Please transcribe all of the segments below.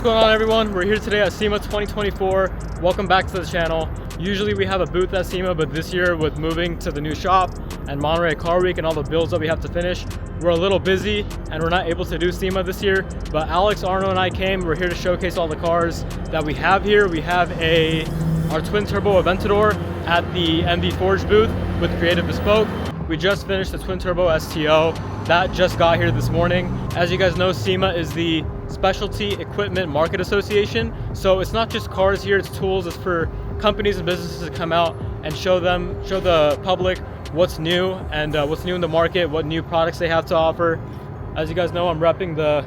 What's going on, everyone? We're here today at SEMA 2024. Welcome back to the channel. Usually we have a booth at SEMA, but this year with moving to the new shop and Monterey Car Week and all the builds that we have to finish, we're a little busy and we're not able to do SEMA this year. But Alex, Arno, and I came. We're here to showcase all the cars that we have here. We have our twin turbo Aventador at the MV Forge booth with Creative Bespoke. We just finished the twin turbo STO. That just got here this morning. As you guys know, SEMA is the Specialty Equipment Market Association. So it's not just cars here, it's tools. It's for companies and businesses to come out and show the public what's new and what's new in the market, what new products they have to offer. As you guys know, I'm repping the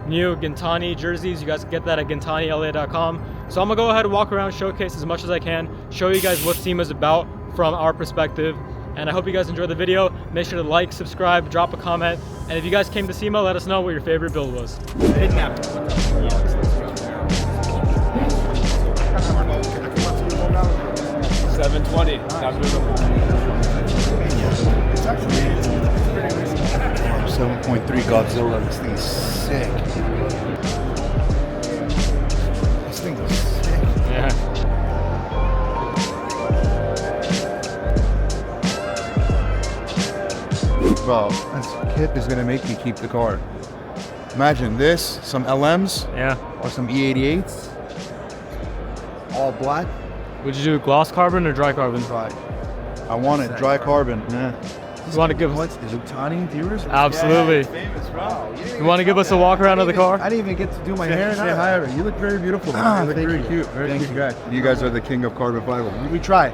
new Gintani jerseys. You guys can get that at GintaniLA.com. So I'm gonna go ahead and walk around, showcase as much as I can, show you guys what SEMA is about from our perspective. And I hope you guys enjoyed the video. Make sure to like, subscribe, drop a comment. And if you guys came to SEMA, let us know what your favorite build was. 720. 7.3 Godzilla. This thing is sick. This thing is sick. Yeah. Bro, this kit is gonna make me keep the car. Imagine this, some LMs, or some E88s, all black. Would you do gloss carbon or dry carbon? Dry. I want it dry carbon. Yeah. You want to give us the Gintani viewers? Absolutely. Yeah, famous, bro. You want to give us a walk around of the car? I didn't even get to do my hair and say hi. You look very beautiful. You look very cute. Very cute guy. You guys are the king of carbon fiber. We try.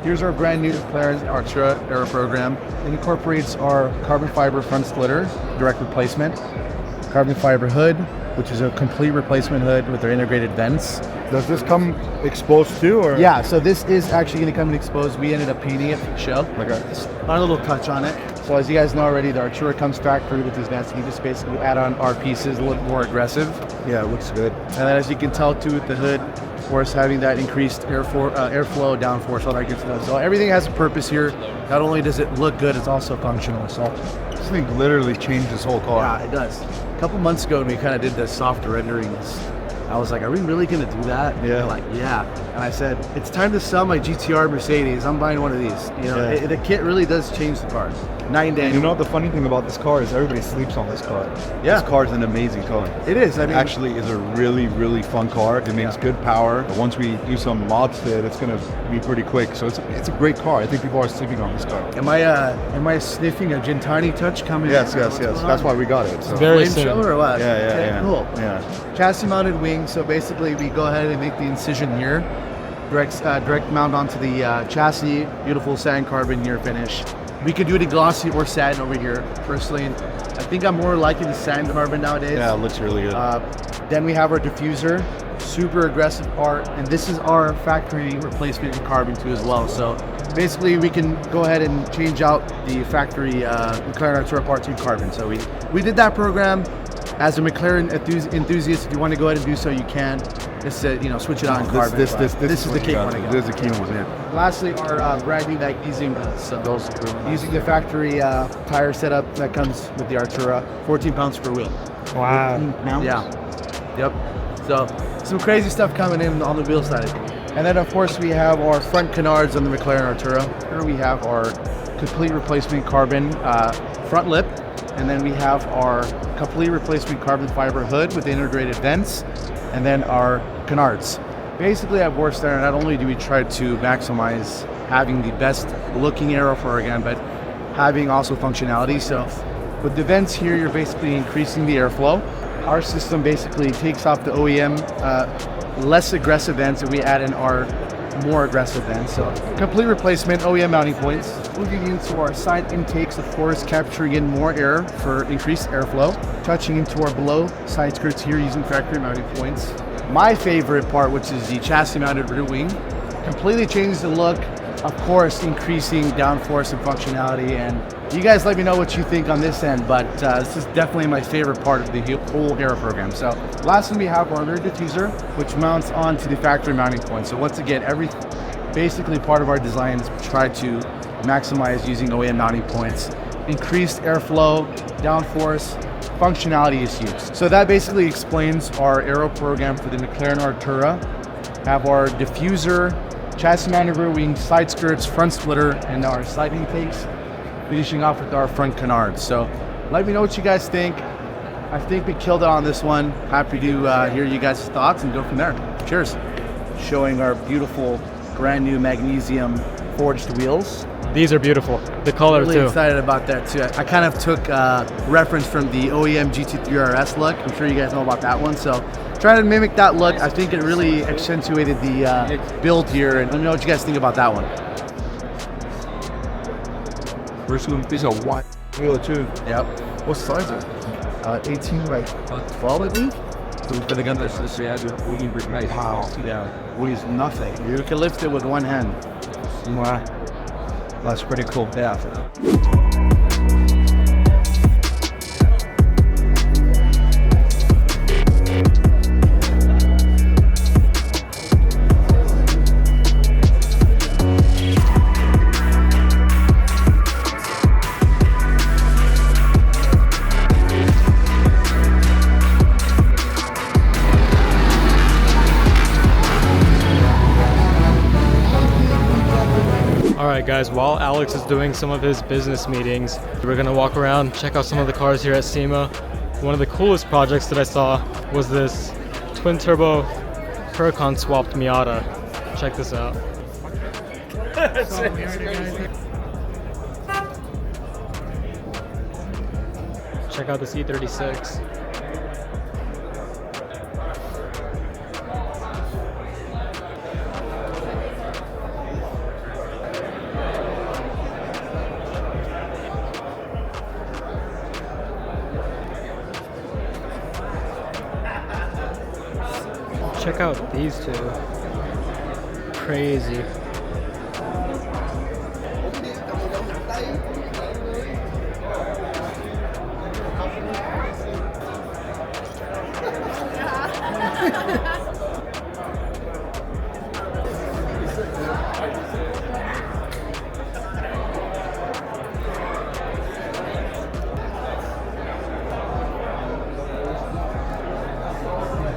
Here's our brand new McLaren Artura aero program. It incorporates our carbon fiber front splitter, direct replacement, carbon fiber hood, which is a complete replacement hood with our integrated vents. Does this come exposed too, or? Yeah, so this is actually going to come in exposed. We ended up painting it for the show. Okay. Our little touch on it. So as you guys know already, the Artura comes factory with these vents. You just basically add on our pieces, a little more aggressive. Yeah, it looks good. And then as you can tell too with the hood, of course, having that increased airflow, downforce, all that good stuff. So everything has a purpose here. Not only does it look good, it's also functional. So this thing literally changed this whole car. yeah, it does. A couple months ago when we kind of did the soft renderings, I was like, are we really going to do that? Yeah. And they're like, yeah. And I said, it's time to sell my GTR Mercedes. I'm buying one of these. You know, Yeah. the kit really does change the car. Night and day. And you know what the funny thing about this car is? Everybody sleeps on this car. Yeah. This car is an amazing car. It is. I mean, actually is a really, really fun car. It makes good power. But once we do some mods to it, it's going to be pretty quick. So it's a great car. I think people are sleeping on this car. Am I sniffing a Gintani touch coming? Yes. That's why we got it. So. Very Flame soon. show or what? Yeah. Okay, cool. Yeah. Chassis mounted wing. So basically we go ahead and make the incision here. Direct mount onto the chassis. Beautiful sand carbon here finish. We could do it in glossy or satin over here. Personally, I think I'm more liking the sand carbon nowadays. Yeah, it looks really good. Then we have our diffuser, super aggressive part, and this is our factory replacement in carbon too as well. So basically we can go ahead and change out the factory McLaren Artura Part 2 carbon. So we did that program. As a McLaren enthusiast, if you want to go ahead and do so, you can. Just switch it on carbon. This is the cake one. This is the key one. Yeah. Lastly, our brand new magnesium belts. So using the factory tire setup that comes with the Artura, 14 pounds per wheel. Wow. Yeah. Yep. So some crazy stuff coming in on the wheel side. And then of course we have our front canards on the McLaren Artura. Here we have our complete replacement carbon front lip. And then we have our complete replacement carbon fiber hood with integrated vents. And then our canards. Basically at Borstar, not only do we try to maximize having the best looking aero for our gun, but having also functionality. So with the vents here, you're basically increasing the airflow. Our system basically takes off the OEM less aggressive vents and we add in our more aggressive vents. So complete replacement OEM mounting points. Moving into our side intakes, of course, capturing in more air for increased airflow. Touching into our below side skirts here using factory mounting points. My favorite part, which is the chassis mounted rear wing, completely changes the look. Of course, increasing downforce and functionality. And you guys let me know what you think on this end, but this is definitely my favorite part of the whole aero program. So lastly, we have our rear diffuser, which mounts onto the factory mounting point. So once again, basically part of our design is try to maximize using OEM mounting points, increased airflow, downforce, functionality is huge. So that basically explains our aero program for the McLaren Artura. Have our diffuser, chassis mounted rear wing, side skirts, front splitter, and our side intakes, finishing off with our front canards. So let me know what you guys think. I think we killed it on this one. Happy to hear you guys' thoughts and go from there. Cheers. Showing our beautiful brand new magnesium forged wheels. These are beautiful. The color Really too. excited about that too. I kind of took reference from the OEM GT3 RS look. I'm sure you guys know about that one. So trying to mimic that look. I think it really accentuated the build here. And let me know what you guys think about that one. First one is a white wheel too. Yep. What size is it? 18 by 12, I think. So we better get this we can bring Wow. Yeah. Weighs nothing. You can lift it with one hand. Wow. That's pretty cool. Yeah. Alright guys, while Alex is doing some of his business meetings, we're gonna walk around, check out some of the cars here at SEMA. One of the coolest projects that I saw was this twin turbo Huracan swapped Miata. Check this out. Check out this E36. Check out these two. Crazy.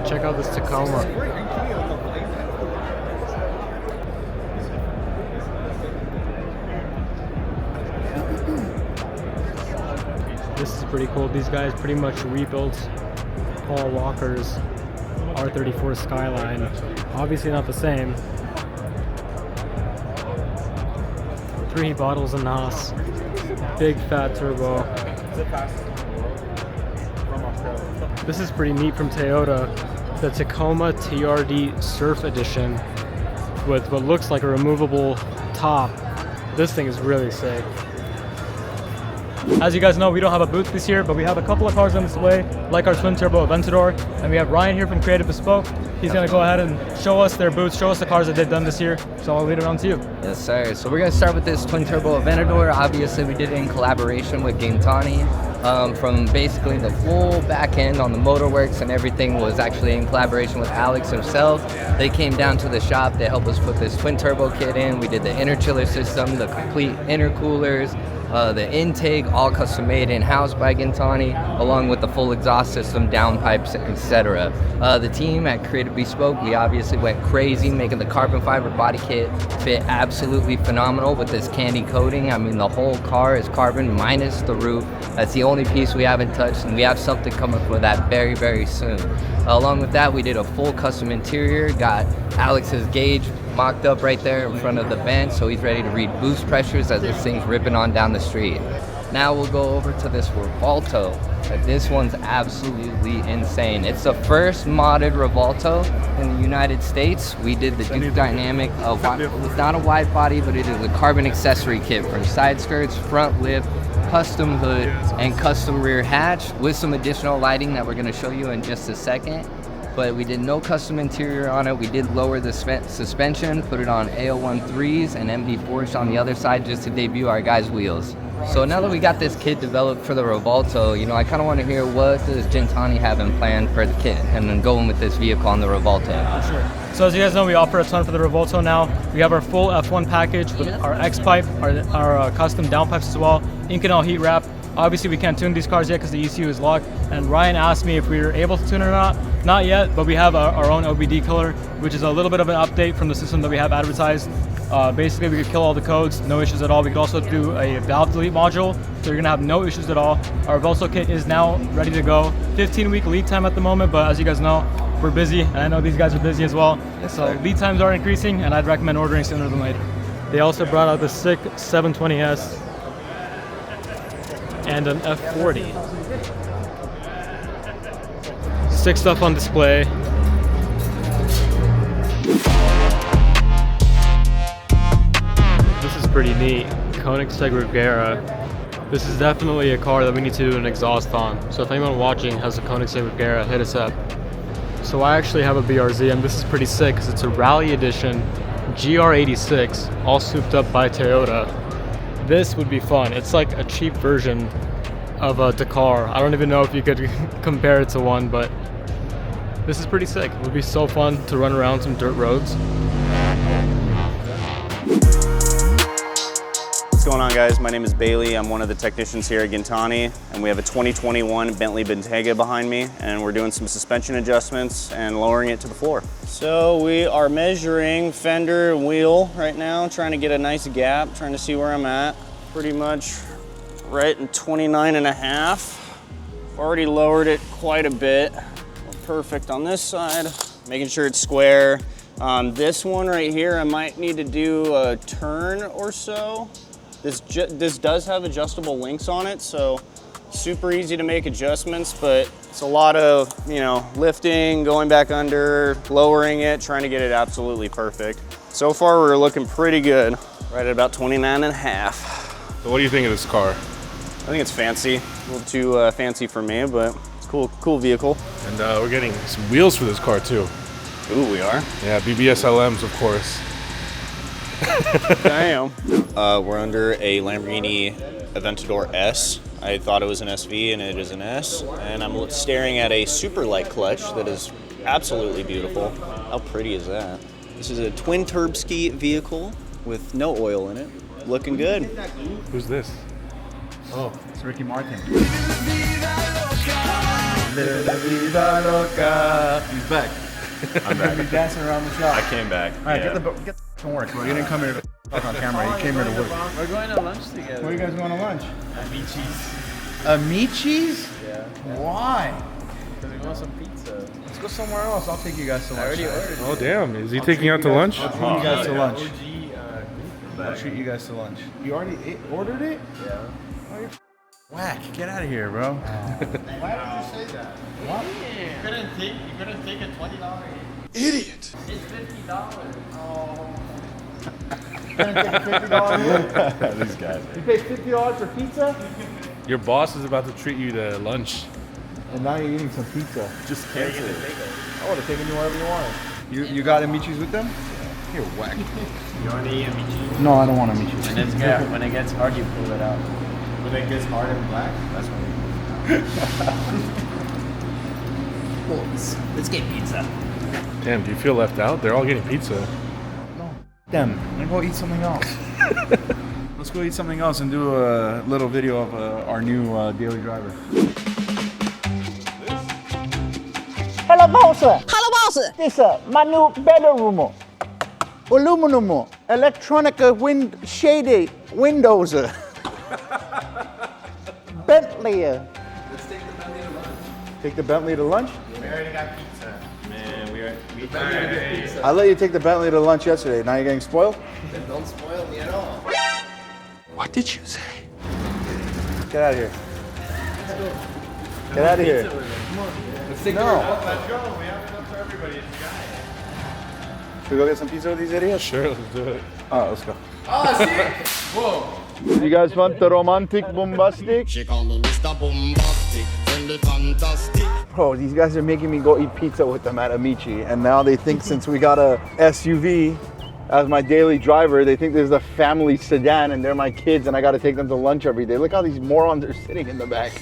Check out this Tacoma. This is pretty cool. These guys pretty much rebuilt Paul Walker's R34 Skyline. Obviously not the same. 3 bottles of NOS. Big fat turbo. This is pretty neat from Toyota. The Tacoma TRD Surf Edition with what looks like a removable top. This thing is really sick. As you guys know, we don't have a booth this year, but we have a couple of cars on display, like our twin turbo Aventador, and we have Ryan here from Creative Bespoke. He's gonna go ahead and show us their booth, show us the cars that they've done this year. So I'll lead it on to you. Yes, sir. So we're gonna start with this twin turbo Aventador. Obviously, we did it in collaboration with Gintani. From basically the full back end on the motorworks and everything was actually in collaboration with Alex himself. They came down to the shop to help us put this twin turbo kit in. We did the interchiller system, the complete intercoolers, the intake, all custom made in-house by Gintani, along with the full exhaust system, downpipes, etc. The team at Creative Bespoke, we obviously went crazy making the carbon fiber body kit fit absolutely phenomenal with this candy coating. I mean, the whole car is carbon minus the roof. That's the only piece we haven't touched, and we have something coming for that very, very soon. Along with that, we did a full custom interior, got Alex's gauge mocked up right there in front of the bench, so he's ready to read boost pressures as this thing's ripping on down the street. Now we'll go over to this Revolto. This one's absolutely insane. It's the first modded Revolto in the United States. We did the Duke Dynamic, it's not a wide body, but it is a carbon accessory kit from side skirts, front lip, custom hood, and custom rear hatch with some additional lighting that we're gonna show you in just a second. But we did no custom interior on it. We did lower the suspension, put it on AO13s and MD4s on the other side just to debut our guys' wheels. So now that we got this kit developed for the Revolto, you know, I kind of want to hear what does Gintani have in plan for the kit and then going with this vehicle on the Revolto. Sure. So as you guys know, we offer a ton for the Revolto now. We have our full F1 package with our X-Pipe, our custom downpipes as well, Inconel heat wrap, Obviously, we can't tune these cars yet because the ECU is locked. And Ryan asked me if we were able to tune it or not. Not yet, but we have our own OBD killer, which is a little bit of an update from the system that we have advertised. Basically, we could kill all the codes, no issues at all. We could also do a valve delete module, so you're gonna have no issues at all. Our Velso kit is now ready to go. 15-week lead time at the moment, but as you guys know, we're busy, and I know these guys are busy as well. So lead times are increasing, and I'd recommend ordering sooner than later. They also brought out the sick 720S and an F40. Sick stuff on display. This is pretty neat. Koenigsegg Regera. This is definitely a car that we need to do an exhaust on. So if anyone watching has a Koenigsegg Regera, hit us up. So I actually have a BRZ, and this is pretty sick because it's a Rally Edition GR86, all souped up by Toyota. This would be fun. It's like a cheap version of a Dakar. I don't even know if you could compare it to one, but this is pretty sick. It would be so fun to run around some dirt roads. What's going on, guys? My name is Bailey. I'm one of the technicians here at Gintani, and we have a 2021 Bentley Bentayga behind me, and we're doing some suspension adjustments and lowering it to the floor. So we are measuring fender and wheel right now, trying to get a nice gap, trying to see where I'm at. Pretty much right in 29.5. Already lowered it quite a bit. Perfect on this side, making sure it's square. This one right here, I might need to do a turn or so. This does have adjustable links on it, so super easy to make adjustments, but it's a lot of, you know, lifting, going back under, lowering it, trying to get it absolutely perfect. So far, we're looking pretty good, right at about 29.5. So what do you think of this car? I think it's fancy, a little too fancy for me, but it's cool vehicle. And we're getting some wheels for this car too. Ooh, we are? Yeah, BBS LMs, of course. Damn. We're under a Lamborghini Aventador S. I thought it was an SV, and it is an S. And I'm staring at a super light clutch that is absolutely beautiful. How pretty is that? This is a twin turbski vehicle with no oil in it. Looking good. Who's this? Oh, it's Ricky Martin. He's back. I'm back. He's dancing around the shop. I came back. All right, get the to work, bro. You didn't come here to talk on camera. You came here to work. We're going to lunch together. Where are you guys going to lunch? Amici's. Amici's? Yeah. Why? Because we want some pizza. Let's go somewhere else. I'll take you guys to lunch. I already ordered. Oh damn, is he taking you out to lunch? I'll treat you guys to lunch. OG, I'll treat you guys to lunch. You already ordered it? yeah. Oh, you're whack. Get out of here, bro. Why would you say that? What? You couldn't take a $20 Idiot. It's $50. Oh. You couldn't take a $50 meal? These guys. You paid $50 for pizza? Your boss is about to treat you to lunch. And now you're eating some pizza. Just cancel it. I would have taken you wherever you wanted. You got Amici's with them? You're whack. You want to eat Amici's? No, I don't want Amici's. When it gets hard, you pull it out. When it gets hard and black, that's when you pull it out. Let's get pizza. Damn, do you feel left out? They're all getting pizza. No, them. I'm gonna go eat something else. Let's go eat something else and do a little video of our new daily driver. Hello, boss. Hello, boss. This is my new bedroom. Aluminum, electronic shady windows. Bentley. Let's take the Bentley to lunch. Take the Bentley to lunch? We already got pizza. Man, we Get pizza. I let you take the Bentley to lunch yesterday. Now you're getting spoiled? Then don't spoil me at all. What did you say? Get out of here. Get out of here. Let's take No. Let's go. We have enough for everybody. It's a guy. Should we go get some pizza with these idiots? Sure, let's do it. Alright, let's go. Oh, see? Whoa. You guys want the romantic bombastic? She call me Mr. Bombastic, friendly fantastic. Bro, these guys are making me go eat pizza with them at Amici, and now they think since we got a SUV as my daily driver, they think this is a family sedan and they're my kids and I gotta take them to lunch every day. Look how these morons are sitting in the back.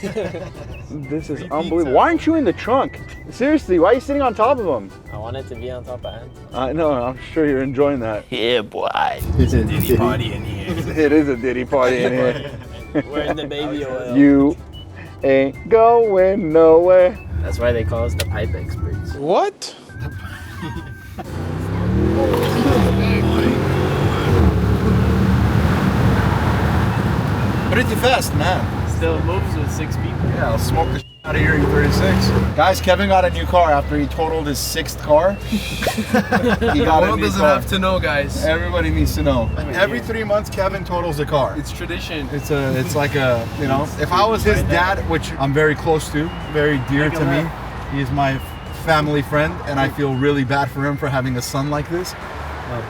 This is unbelievable. Why aren't you in the trunk? Seriously, why are you sitting on top of them? I wanted to be on top of him. I know, I'm sure you're enjoying that. Yeah, boy. It's a Diddy party in here. It is a Diddy party in here. Wearing the baby oil. You ain't going nowhere. That's why they call us the pipe experts. What? Pretty fast, man. Still moves with 6 people. Yeah, I'll smoke the out of here in 36. Guys, Kevin got a new car after he totaled his 6th car. He got a new doesn't car. have to know, guys. Everybody needs to know. Every 3 months, Kevin totals a car. It's tradition. It's like a, you know, if I was his dad, which I'm very close to, very dear to me, he is my family friend, and I feel really bad for him for having a son like this.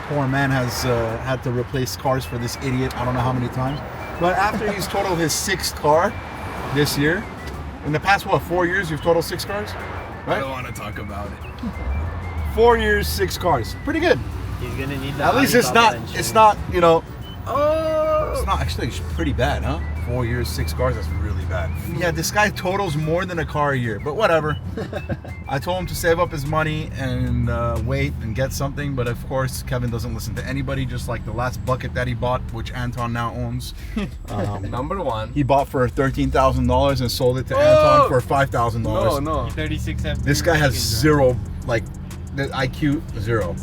Poor man has had to replace cars for this idiot I don't know how many times. But after he's totaled his 6th car this year, in the past, what, 4 years, you've totaled 6 cars? Right? I don't want to talk about it. 4 years, 6 cars. Pretty good. He's gonna need that. At least it's not, you know, it's not actually, it's pretty bad, huh? 4 years, 6 cars, that's really bad. Yeah, this guy totals more than a car a year, but whatever. I told him to save up his money and wait and get something, but of course, Kevin doesn't listen to anybody, just like the last bucket that he bought, which Anton now owns. Number one. He bought for $13,000 and sold it to Anton for $5,000. No. 36 MP. This guy has zero, like, the IQ, zero.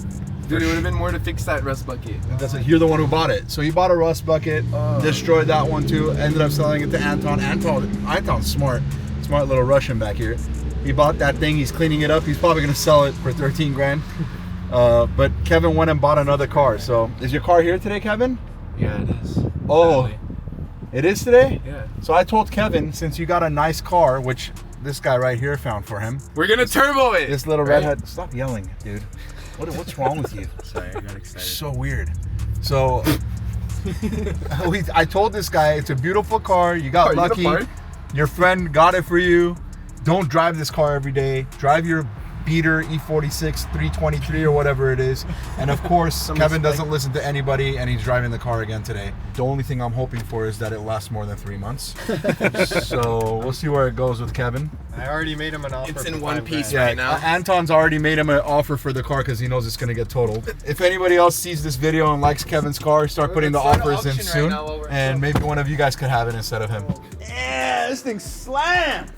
Dude, it would have been more to fix that rust bucket. That's like, you're the one who bought it. So he bought a rust bucket, destroyed that one too, ended up selling it to Anton. Anton's smart little Russian back here. He bought that thing, he's cleaning it up. He's probably gonna sell it for 13 grand. But Kevin went and bought another car. So is your car here today, Kevin? Yeah, it is. Oh, Sadly. it is today? Yeah. So I told Kevin, since you got a nice car, which this guy right here found for him. We're gonna turbo it. This little redhead, stop yelling, dude. What's wrong with you? Sorry, I got excited. So weird. So I told this guy it's a beautiful car. You got lucky. Your friend got it for you. Don't drive this car every day. Drive your beater E46 323 or whatever it is. And of course, Kevin doesn't listen to anybody, and he's driving the car again today. The only thing I'm hoping for is that it lasts more than 3 months. So we'll see where it goes with Kevin. I already made him an offer. It's in one piece Yeah, right now. Anton's already made him an offer for the car because he knows it's going to get totaled. If anybody else sees this video and likes Kevin's car, start putting the offers in soon. And maybe one of you guys could have it instead of him. Yeah, this thing's slammed.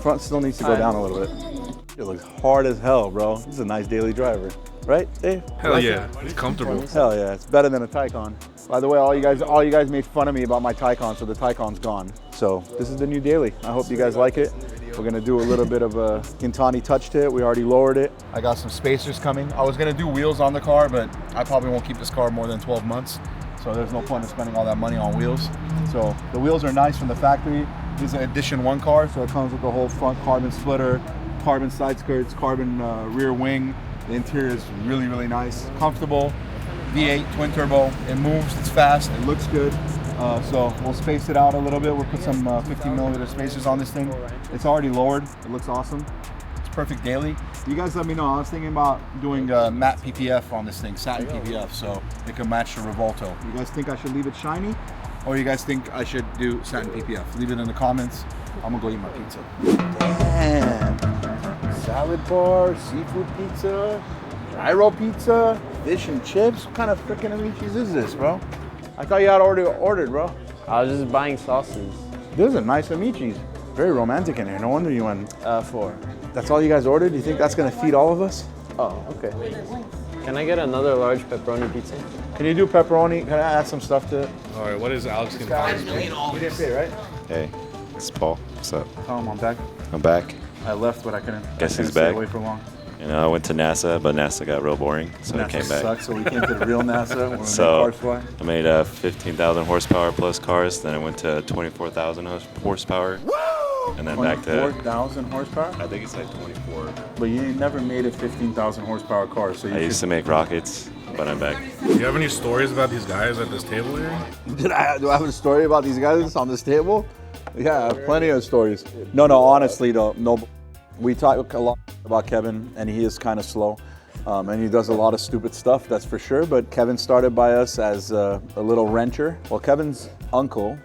Front still needs to go down a little bit. It looks hard as hell, bro. This is a nice daily driver. Right, Dave? Hell yeah, it's comfortable. Hell yeah, it's better than a Taycan. By the way, all you guys made fun of me about my Taycan, so the Taycan's gone. So this is the new daily. I hope you guys like it. We're gonna do a little bit of a Gintani touch to it. We already lowered it. I got some spacers coming. I was gonna do wheels on the car, but I probably won't keep this car more than 12 months. So there's no point in spending all that money on wheels. So the wheels are nice from the factory. This is an Edition 1 car, so it comes with the whole front carbon splitter, carbon side skirts, carbon rear wing. The interior is really, really nice, comfortable. V8 twin turbo. It moves, it's fast, it looks good. So we'll space it out a little bit. We'll put some 15mm spacers on this thing. It's already lowered. It looks awesome. It's perfect daily. You guys let me know. I was thinking about doing matte PPF on this thing, satin PPF, so it can match the Revolto. You guys think I should leave it shiny, or you guys think I should do satin PPF? Leave it in the comments. I'm gonna go eat my pizza. Damn. Salad bar, seafood pizza, gyro pizza, fish and chips. What kind of freaking Amici's is this, bro? I thought you had already ordered, bro. I was just buying sauces. Those are nice Amici's. Very romantic in here. No wonder you went. 4. That's all you guys ordered? Do you think that's gonna feed all of us? Oh, okay. Can I get another large pepperoni pizza? Can you do pepperoni? Can I add some stuff to it? All right, what is Alex gonna do? You didn't pay, right? Hey, it's Paul. What's up? Tell him I'm back. I'm back. I left, but I couldn't. Guess he's stay back. away for long. You know, I went to NASA, but NASA got real boring, so I NASA came back. sucks, so we came to the real NASA when So cars fly. I made 15,000 horsepower plus cars. Then I went to 24,000 horsepower. And then back to 4,000 horsepower? I think it's like 24. But you ain't never made a 15,000 horsepower car, so you I used to make rockets, but I'm back. Do you have any stories about these guys at this table here? Do I have a story about these guys on this table? Yeah, I have plenty of stories. No, honestly, though, no. We talk a lot about Kevin, and he is kind of slow. And he does a lot of stupid stuff, that's for sure. But Kevin started by us as a little wrencher. Well, Kevin's uncle,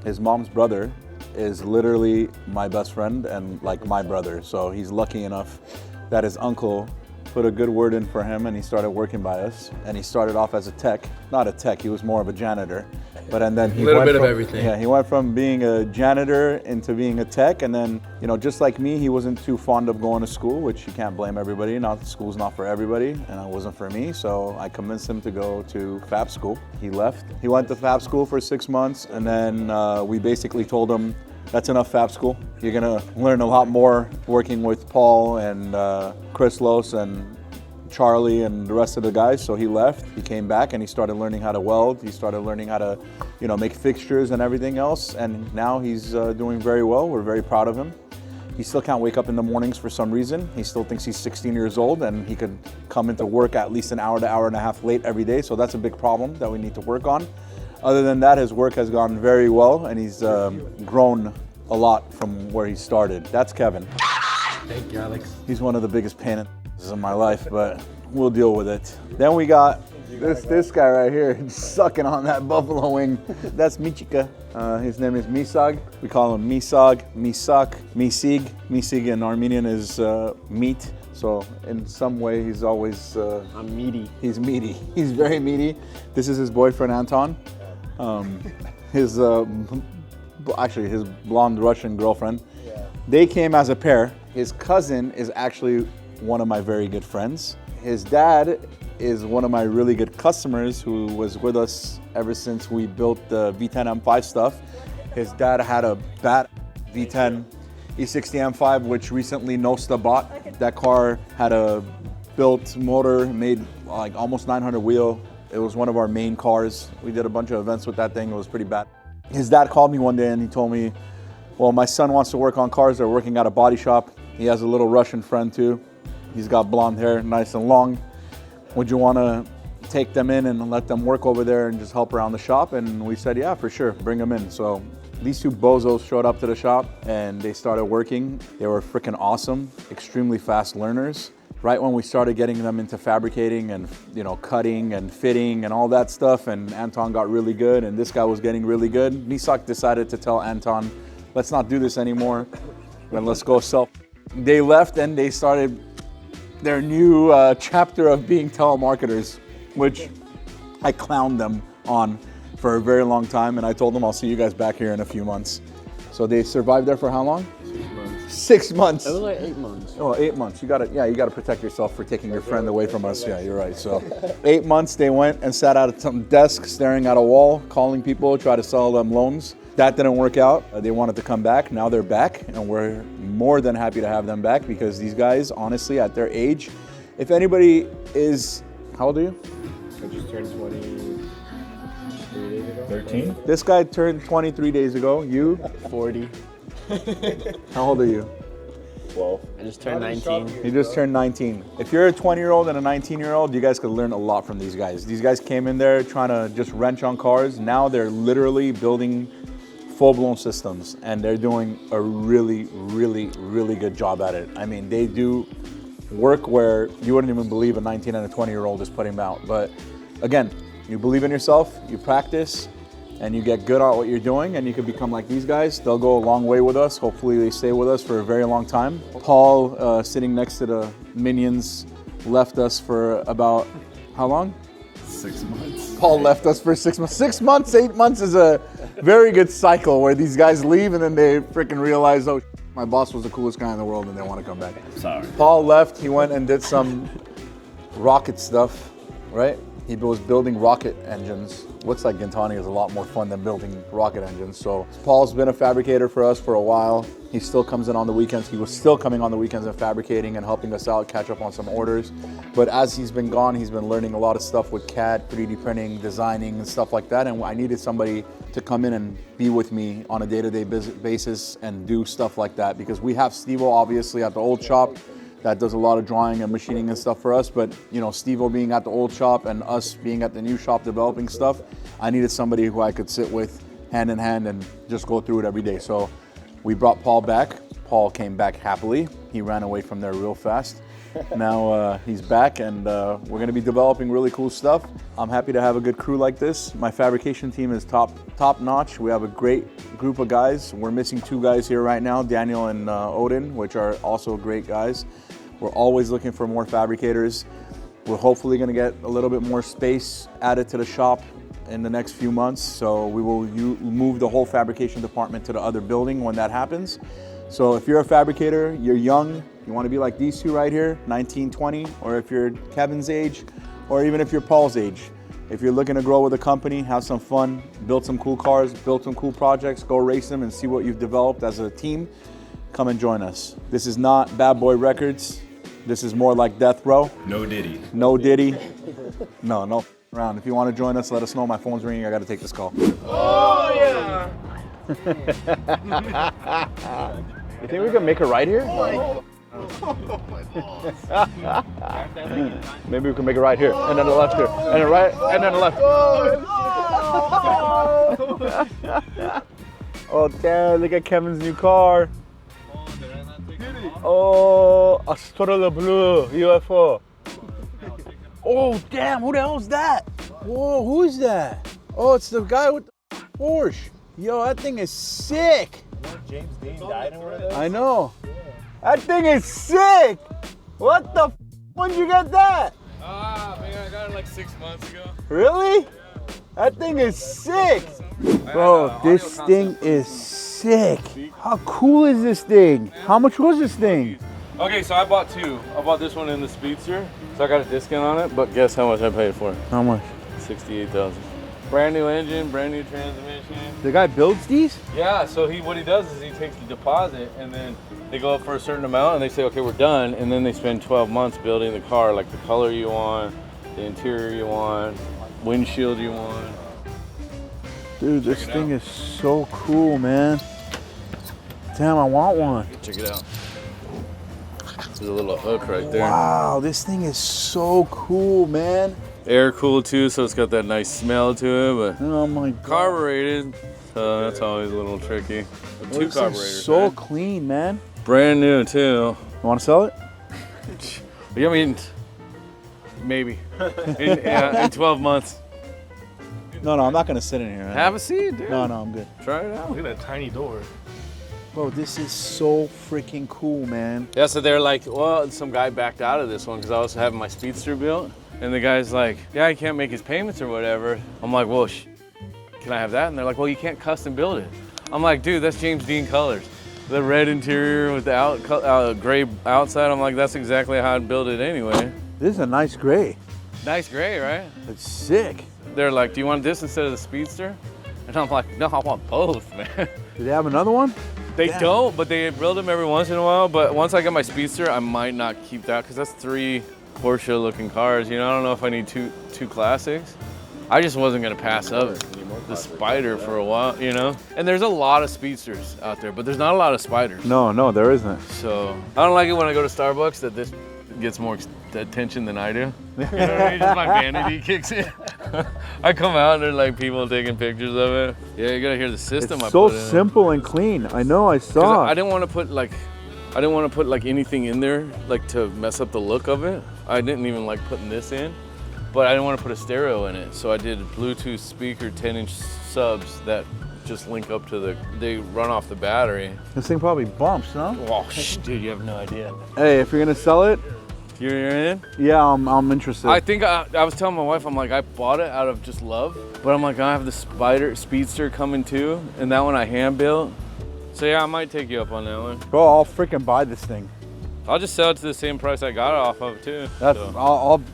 his mom's brother, is literally my best friend and like my brother. So he's lucky enough that his uncle put a good word in for him, and he started working by us. And he started off as a tech, not a tech, he was more of a janitor. But and then he little went bit of from, everything. Yeah, he went from being a janitor into being a tech, and then just like me, he wasn't too fond of going to school, which you can't blame everybody. Not school's not for everybody, and it wasn't for me. So I convinced him to go to fab school. He left. He went to fab school for 6 months, and then we basically told him, that's enough fab school. You're gonna learn a lot more working with Paul and Chris Los and Charlie and the rest of the guys. So he left, he came back, and he started learning how to weld. He started learning how to, make fixtures and everything else. And now he's doing very well. We're very proud of him. He still can't wake up in the mornings for some reason. He still thinks he's 16 years old and he could come into work at least an hour to hour and a half late every day. So that's a big problem that we need to work on. Other than that, his work has gone very well, and he's grown a lot from where he started. That's Kevin. Thank you, Alex. He's one of the biggest pain in my life, but we'll deal with it. Then we got this guy right here, sucking on that buffalo wing. That's Michika. His name is Misag. We call him Misag, Misak, Misig. Misig in Armenian is meat. So in some way, he's always... I'm meaty. He's meaty. He's very meaty. This is his boyfriend, Anton. His blonde Russian girlfriend. Yeah. They came as a pair. His cousin is actually one of my very good friends. His dad is one of my really good customers who was with us ever since we built the V10 M5 stuff. His dad had a bat V10 E60 M5, which recently Nosta bought. That car had a built motor, made like almost 900 wheel. It was one of our main cars. We did a bunch of events with that thing. It was pretty bad. His dad called me one day and he told me, well, my son wants to work on cars. They're working at a body shop. He has a little Russian friend too. He's got blonde hair, nice and long. Would you want to take them in and let them work over there and just help around the shop? And we said, yeah, for sure, bring them in. So these two bozos showed up to the shop and they started working. They were freaking awesome, extremely fast learners. Right when we started getting them into fabricating and cutting and fitting and all that stuff, and Anton got really good and this guy was getting really good, Misak decided to tell Anton, let's not do this anymore and let's go self. They left and they started their new chapter of being telemarketers, which I clowned them on for a very long time, and I told them I'll see you guys back here in a few months. So they survived there for how long? 6 months. It was like 8 months. Oh, 8 months. You gotta protect yourself for taking your friend away from us. Yeah, you're right. So 8 months they went and sat at some desk, staring at a wall, calling people, try to sell them loans. That didn't work out. They wanted to come back. Now they're back, and we're more than happy to have them back because these guys, honestly, at their age, if anybody is, how old are you? I just turned 23 days ago. 13. This guy turned 23 days ago. You? 40. How old are you? 12. I just turned 19. You just turned 19. If you're a 20-year-old and a 19-year-old, you guys could learn a lot from these guys. These guys came in there trying to just wrench on cars. Now they're literally building full-blown systems, and they're doing a really, really, really good job at it. I mean, they do work where you wouldn't even believe a 19 and a 20-year-old is putting them out. But again, you believe in yourself, you practice, and you get good at what you're doing, and you can become like these guys. They'll go a long way with us. Hopefully they stay with us for a very long time. Paul, sitting next to the minions, left us for about, how long? 6 months. Paul left us for 6 months. 6 months, 8 months is a very good cycle where these guys leave and then they freaking realize, oh, my boss was the coolest guy in the world and they want to come back. Sorry. Paul left, he went and did some rocket stuff, right? He was building rocket engines. Looks like Gintani is a lot more fun than building rocket engines. So Paul's been a fabricator for us for a while. He still comes in on the weekends. He was still coming on the weekends and fabricating and helping us out, catch up on some orders. But as he's been gone, he's been learning a lot of stuff with CAD, 3D printing, designing, and stuff like that. And I needed somebody to come in and be with me on a day-to-day basis and do stuff like that. Because we have Steve-O obviously at the old shop that does a lot of drawing and machining and stuff for us. But Steve-O being at the old shop and us being at the new shop developing stuff, I needed somebody who I could sit with hand in hand and just go through it every day. So we brought Paul back. Paul came back happily. He ran away from there real fast. Now he's back, and we're gonna be developing really cool stuff. I'm happy to have a good crew like this. My fabrication team is top notch. We have a great group of guys. We're missing 2 guys here right now, Daniel and Odin, which are also great guys. We're always looking for more fabricators. We're hopefully gonna get a little bit more space added to the shop in the next few months. So we will move the whole fabrication department to the other building when that happens. So if you're a fabricator, you're young, you want to be like these two right here, 19, 20, or if you're Kevin's age, or even if you're Paul's age. If you're looking to grow with a company, have some fun, build some cool cars, build some cool projects, go race them and see what you've developed as a team, come and join us. This is not Bad Boy Records. This is more like Death Row. No Diddy. No Diddy. No around. If you want to join us, let us know. My phone's ringing. I got to take this call. Oh, yeah. You think we can make a right here? Maybe we can make a right here, and then a left here, and a right, and then a left. Oh, damn, look at Kevin's new car. Oh, Astora Blue UFO. Oh, damn, who the hell is that? Whoa, who is that? Oh, it's the guy with the Porsche. Yo, that thing is sick. James Dean died in one of those? I know. That thing is sick. What the f? When did you get that? Ah, man, I got it like 6 months ago. Really? That thing is sick. Bro, this thing is sick. How cool is this thing? How much was this thing? Okay, so I bought two. I bought this one in the Speedster, so I got a discount on it, but guess how much I paid for it? How much? $68,000. Brand new engine, brand new transmission. The guy builds these? Yeah, so what he does is he takes the deposit and then they go up for a certain amount and they say, okay, we're done. And then they spend 12 months building the car, like the color you want, the interior you want, windshield you want. Dude, this thing is so cool, man. Damn, I want one. Check it out. There's a little hook right there. Wow, this thing is so cool, man. Air cooled too, so it's got that nice smell to it, but oh my God. Carbureted, so that's always a little tricky. But two carburetors. So man. clean, man. Brand new too. You want to sell it? I mean, maybe in 12 months. No, I'm not gonna sit in here. Have a seat, dude. No, I'm good. Try it out. Look at that tiny door. Bro, this is so freaking cool, man. Yeah, so they're like, well, some guy backed out of this one because I was having my Speedster built. And the guy's like, yeah, he can't make his payments or whatever. I'm like, well, can I have that? And they're like, well, you can't custom build it. I'm like, dude, that's James Dean colors. The red interior with the gray outside. I'm like, that's exactly how I'd build it anyway. This is a nice gray. Nice gray, right? It's sick. They're like, do you want this instead of the Speedster? And I'm like, no, I want both, man. Do they have another one? They don't, but they build them every once in a while. But once I get my Speedster, I might not keep that because that's 3 Porsche looking cars. You know, I don't know if I need two classics. I just wasn't gonna pass up the Spider for a while, you know? And there's a lot of Speedsters out there, but there's not a lot of Spiders. No, there isn't. So I don't like it when I go to Starbucks that this gets more attention than I do. You know what I mean? Just my vanity kicks in. I come out and there's like people taking pictures of it. Yeah, you gotta hear the system. It's so simple and clean. I know, I saw. I didn't want to put like anything in there like to mess up the look of it. I didn't even like putting this in, but I didn't want to put a stereo in it. So I did Bluetooth speaker 10-inch subs that just link up to they run off the battery. This thing probably bumps, no? Oh, dude, you have no idea. Hey, if you're gonna sell it, you're in? Yeah, I'm interested. I think I was telling my wife, I'm like, I bought it out of just love, but I'm like, I have the Speedster coming too, and that one I hand built. So yeah, I might take you up on that one. Bro, I'll freaking buy this thing. I'll just sell it to the same price I got it off of too. That's so.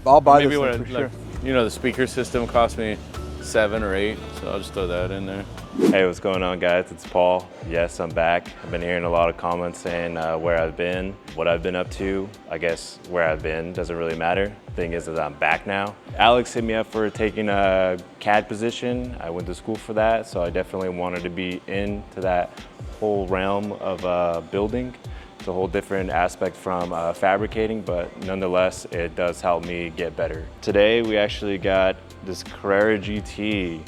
I'll buy maybe this thing for sure. You know, the speaker system cost me 7 or 8, so I'll just throw that in there. Hey, what's going on, guys? It's Paul. Yes, I'm back. I've been hearing a lot of comments saying where I've been, what I've been up to. I guess where I've been doesn't really matter. Thing is that I'm back now. Alex hit me up for taking a CAD position. I went to school for that, so I definitely wanted to be into that whole realm of building. It's a whole different aspect from fabricating, but nonetheless, it does help me get better. Today, we actually got this Carrera GT.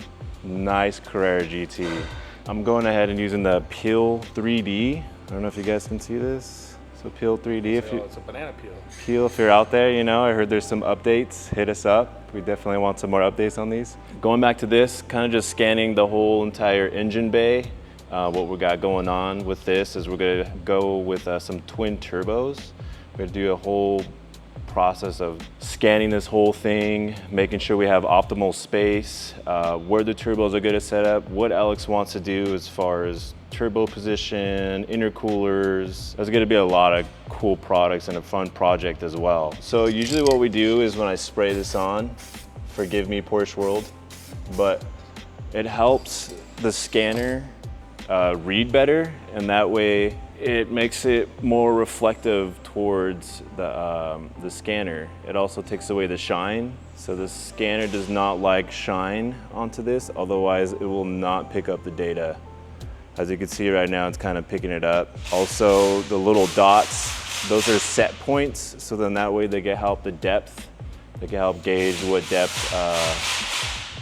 Nice Carrera GT. I'm going ahead and using the Peel 3D. I don't know if you guys can see this. So Peel 3D, It's a banana peel. Peel, if you're out there, you know, I heard there's some updates, hit us up. We definitely want some more updates on these. Going back to this, kind of just scanning the whole entire engine bay. What we got going on with this is we're gonna go with some twin turbos. We're gonna do a whole process of scanning this whole thing, making sure we have optimal space, where the turbos are gonna set up, what Alex wants to do as far as turbo position, intercoolers. There's gonna be a lot of cool products and a fun project as well. So usually what we do is when I spray this on, forgive me Porsche World, but it helps the scanner read better, and that way it makes it more reflective towards the scanner. It also takes away the shine. So the scanner does not like shine onto this, otherwise it will not pick up the data. As you can see right now, it's kind of picking it up. Also, the little dots, those are set points, so then that way they can help the depth. They can help gauge what depth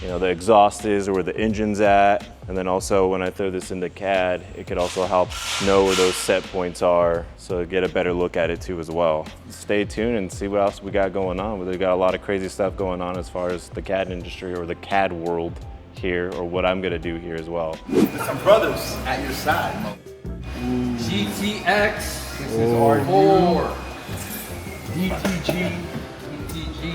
you know, the exhaust is or where the engine's at. And then also when I throw this into CAD, it could also help know where those set points are, so get a better look at it too as well. Stay tuned and see what else we got going on. We've got a lot of crazy stuff going on as far as the CAD industry or the CAD world here, or what I'm gonna do here as well. Some brothers at your side. GTX. This is our new DTG.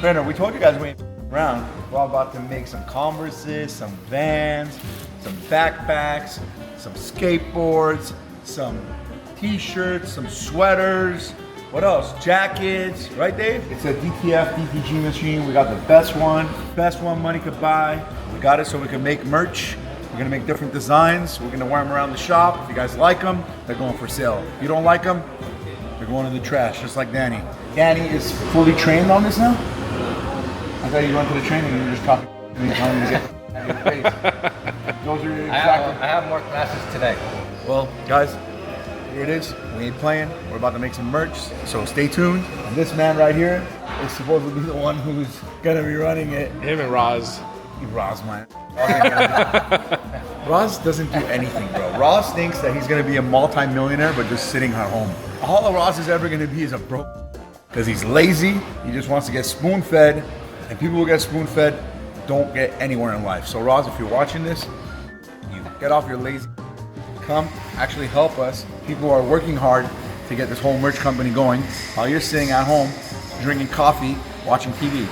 Brandon, we told you guys we ain't around. We're all about to make some Converses, some Vans, some backpacks, some skateboards, some t-shirts, some sweaters. What else? Jackets, right Dave? It's a DTF DTG machine. We got the best one money could buy. We got it so we can make merch. We're gonna make different designs. We're gonna wear them around the shop. If you guys like them, they're going for sale. If you don't like them, they're going in the trash, just like Danny. Danny is fully trained on this now? I thought you went to the training and you were just talking to me, telling me to get out of your face. Those are exactly. I have more classes today. Well, guys, here it is. We ain't playing. We're about to make some merch, so stay tuned. And this man right here is supposed to be the one who's gonna be running it. Him and Roz. Roz, man. Roz doesn't do anything, bro. Roz thinks that he's gonna be a multi-millionaire, but just sitting at home. All Roz is ever gonna be is a broke, because he's lazy. He just wants to get spoon-fed, and people who get spoon-fed don't get anywhere in life. So Roz, if you're watching this, you get off your lazy. Come actually help us. People are working hard to get this whole merch company going while you're sitting at home drinking coffee, watching TV.